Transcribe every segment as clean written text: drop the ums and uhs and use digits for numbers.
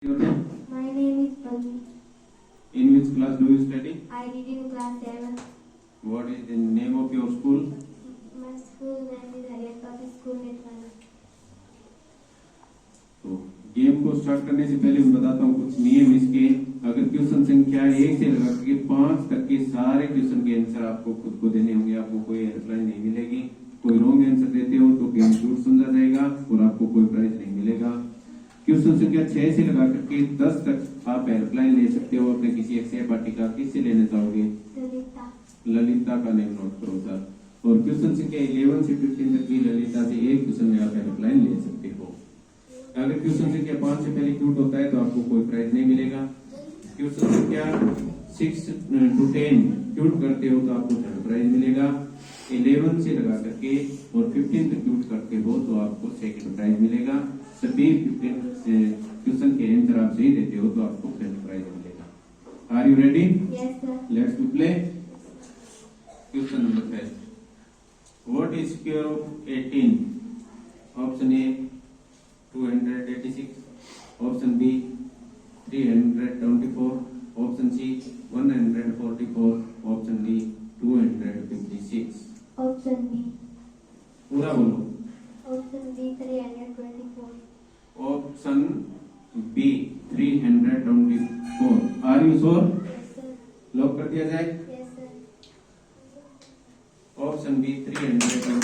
Your name? My name is Pagi. In which class do you study? I read in class 7. What is the name of your school? My school name is Harriet Public School Netwala. तो game को start करने से पहले मैं बताता हूँ कुछ नियम इसके। अगर क्वेश्चन संख्या 1 से लगा के 5 तक के सारे क्वेश्चन के आंसर आपको खुद को देने होंगे, आपको कोई हेल्पलाइन नहीं मिलेगी। कोई रॉन्ग आंसर देते हो तो गेम झूठ समझा जाएगा और आपको कोई प्राइज नहीं मिलेगा। क्वेश्चन संख्या 6 से लगा करके 10 तक आप हेल्पलाइन ले सकते हो अपने किसी एक सहपाठी का। किससे लेना चाहोगे? ललिता का नेम नोट करो सर। और क्वेश्चन संख्या 11 से 15 तक भी ललिता से एक क्वेश्चन में आप हेल्पलाइन ले सकते हो। अगर क्वेश्चन संख्या 5 से पहले क्यूट होता है तो आपको कोई प्राइज नहीं मिलेगा। क्वेश्चन संख्या 6 to 10 क्यूट करते हो तो आपको थर्ड प्राइज मिलेगा। 11 से लगा करके और 15 तक क्यूट करते हो तो आपको सेकंड प्राइज मिलेगा। सभी 15 क्वेश्चन के आंसर आप सही देते हो तो आपको फर्स्ट प्राइज मिलेगा। Are you ready? Yes, sir. Let's to play. Question number first, what is square of 18? Option A 286, option B 324, option C 144, option D 256। Option B. पूरा बोलो। Option B 324. Option B 324। Are you sure? Yes, sir. Lock कर दिया जाए। Yes, sir. Option B 324।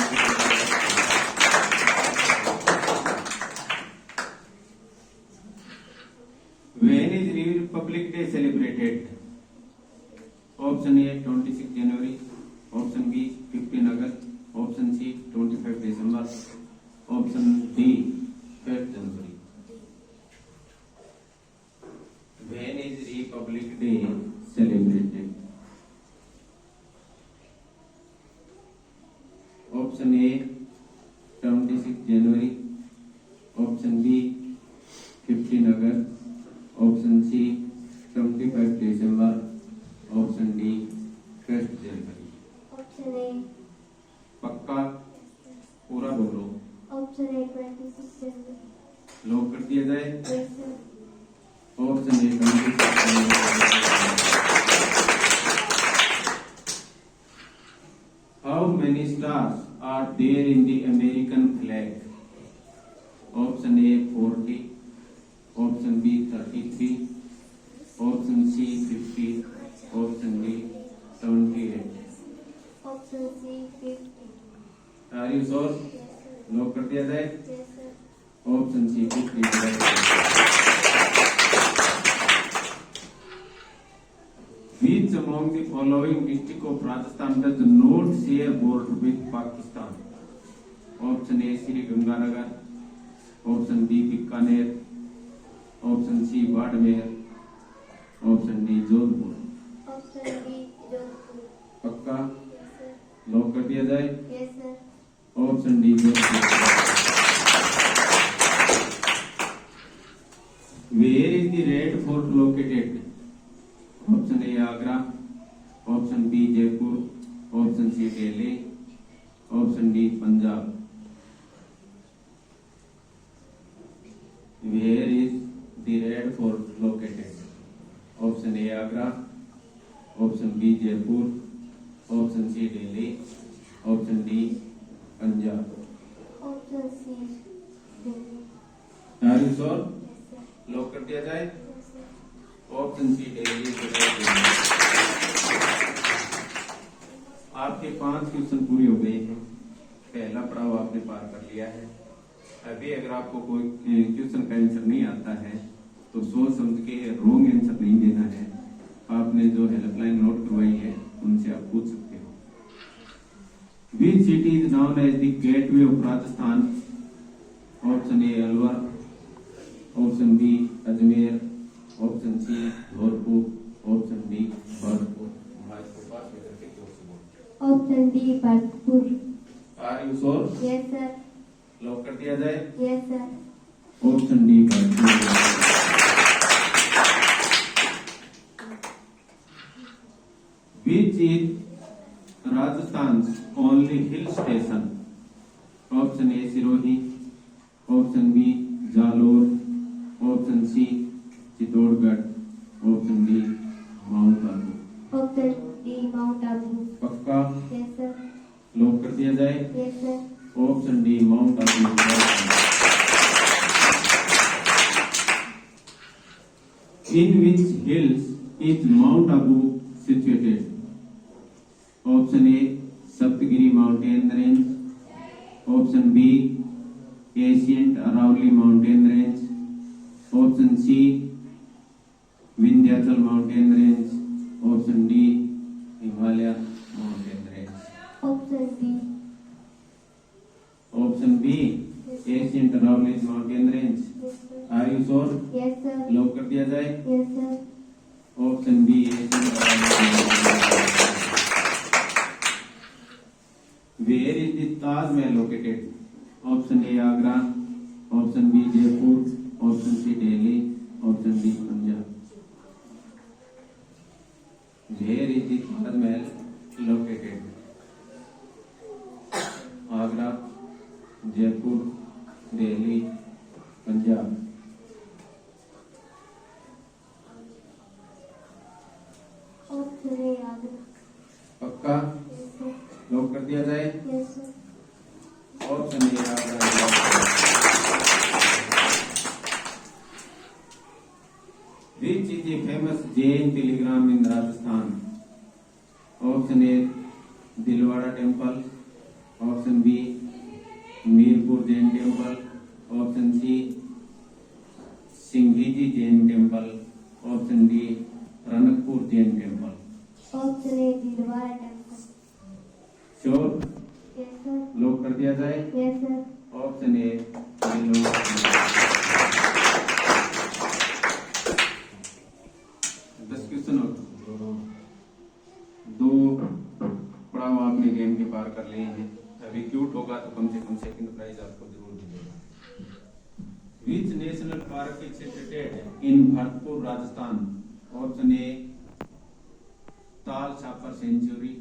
When is Republic Day celebrated? Option A 26 January, option B 15 August, option C 25 December, option D 1st January. When is Republic Day celebrated? Option A 26 January, option B 15 August, option C 25 December, option D 1st January. Option A. पक्का? पूरा बोलो। Option A 26 January. Lock कर दिया जाए। Yes, sir. Option A 26 January. How many stars are there in the American flag? Option A 40, option B 33, option C 50, option D 78। Option C 50. Are you sure? Yes, sir. Lock कर दिया जाए। Yes, sir. Option C 50। Which among the following district of Rajasthan does not share border with Pakistan? Option A Shri Ganganagar, option B Bikaner, option C Barmer, option D Jodhpur. Option B Jodhpur. पक्का? Yes, sir. Lock कर दिया जाए। Yes, sir. Option D Jodhpur. Where is the red fort located? Option A Agra, option B Jaipur, option C Delhi, option D Punjab. Where is the red fort located? Option A Agra, option B Jaipur, option C Delhi, option D Punjab. Option C Delhi. Are you sure? Yes, sir. Lock कर दिया जाए। Yes, sir. Option C Delhi. आपके 5 question पूरे हो गए हैं। पहला पड़ाव आपने पार कर लिया है। अभी अगर आपको कोई क्वेश्चन का आंसर नहीं आता है तो सोच समझ के रॉन्ग आंसर नहीं देना है। आपने जो हेल्पलाइन नोट करवाई है उनसे आप पूछ सकते हो। Which city is known as the gateway of Rajasthan? Option A Alwar, option B Ajmer, option C Dholpur, option D Bharatpur. Option D Bhagpur. Are you sure? Yes, sir. Lock कर दिया जाए। Yes, sir. Option D Bharatpur. Which is Rajasthan's only hill station? Option A Sirohi, option B Jalore, option C Chittorgarh, option D Mount Abu. Option D Mount Abu. पक्का yes sir. Lock कर दिया जाए। Yes sir. Option D Mount Abu. In which hills is mount Abu situated? Option A Saptagiri mountain range, option B ancient Aravalli mountain range, option C Vindhyachal mountain range, option D Himalaya mountain range. Option B. Option B ancient Aravalli mountain range. Yes sir. Are you sure? Yes sir. Lock कर दिया जाए। Yes sir. Option B ancient Aravalli. Where is the Taj Mahal located? Option A Agra, option B Jaipur, option C Delhi, option D Punjab. Where is the Taj Mahal located? Agra, Jaipur, Delhi, Punjab. Option A Agra. पक्का yes sir. Lock कर दिया जाए। Yes sir. Option A Agra. Which is the famous Jain telegram in Rajasthan? Option A Dilwara temple, option B Mirpur Jain temple, option C Singhiji Jain temple, option D Ranakpur Jain temple. Option A Dilwara temple. Sure? Yes sir. Lock कर दिया जाए। Yes sir. Option A Dilwara. दस question और दो पड़ाव आपने game के पार कर लिए हैं। अभी क्यूट होगा तो कम से कम सेकंड प्राइज आपको जरूर मिलेगा। Which national park is situated in Bharatpur Rajasthan? Option A Tal Chhapar Sanctuary,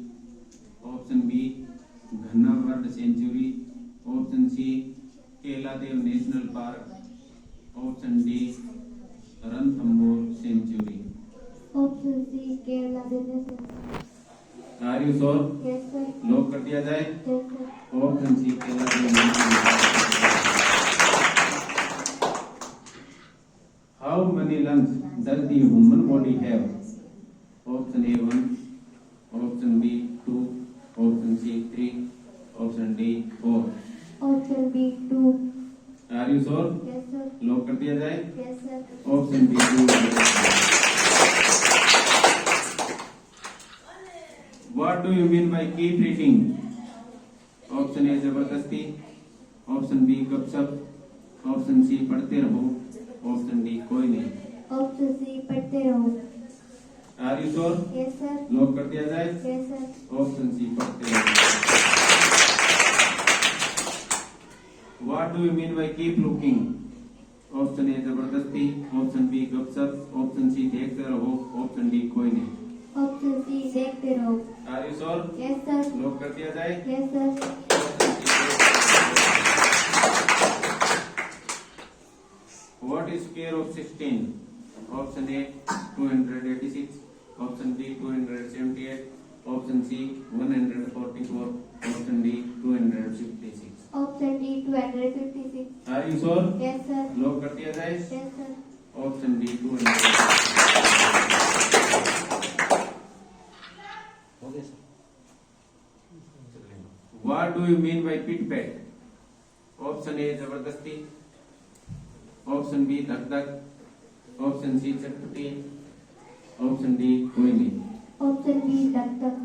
option B Ghana Bird Sanctuary, option C Keladeo National Park, option D Ranthambore Sanctuary. Option C Kerala Delhi. Are you sure? Yes sir. Lock कर दिया जाए। Yes sir. Option C Keladeo National Park. How many lungs does the human body have? Option A 1, option B 2, option C 3, option D 4। Option B 2। Are you sure? Yes sir. Lock कर दिया जाए। Yes sir. Option B 2। What do you mean by keep reading? Option A जबरदस्ती, option B गपशप, option C पढ़ते रहो, option D कोई नहीं। Option C पढ़ते रहो। Are you sure? Yes sir. Lock कर दिया जाए। Yes sir. ऑप्शन सी पढ़ते रहो। What do you mean by keep looking? Option A जबरदस्ती, ऑप्शन बी गपशप, ऑप्शन सी देखते रहो, ऑप्शन डी कोई नहीं। ऑप्शन सी देखते रहो। Are you sure? Yes sir. Lock कर दिया जाए। Yes sir. What is square of 16? Option A 286, option B 278, option C 144, option D 256. Option D 256। Are you sure? Yes sir. Lock कर दिया जाए। Yes sir. Option D 256। What do you mean by pit pat? Option A जबरदस्ती, option B धक धक, option C चटपटी, option D कोई नहीं। Option B धक धक।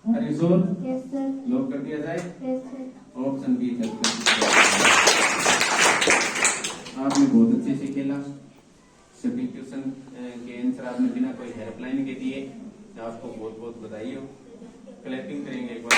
Are you sure? Yes sir. Lock कर दिया जाए। Yes sir. ऑप्शन बी धक धक। आपने बहुत अच्छे से खेला। सभी क्वेश्चन के आंसर आपने बिना कोई हेल्पलाइन के दिए। आपको बहुत बहुत बधाई हो। क्लैपिंग करेंगे एक बार।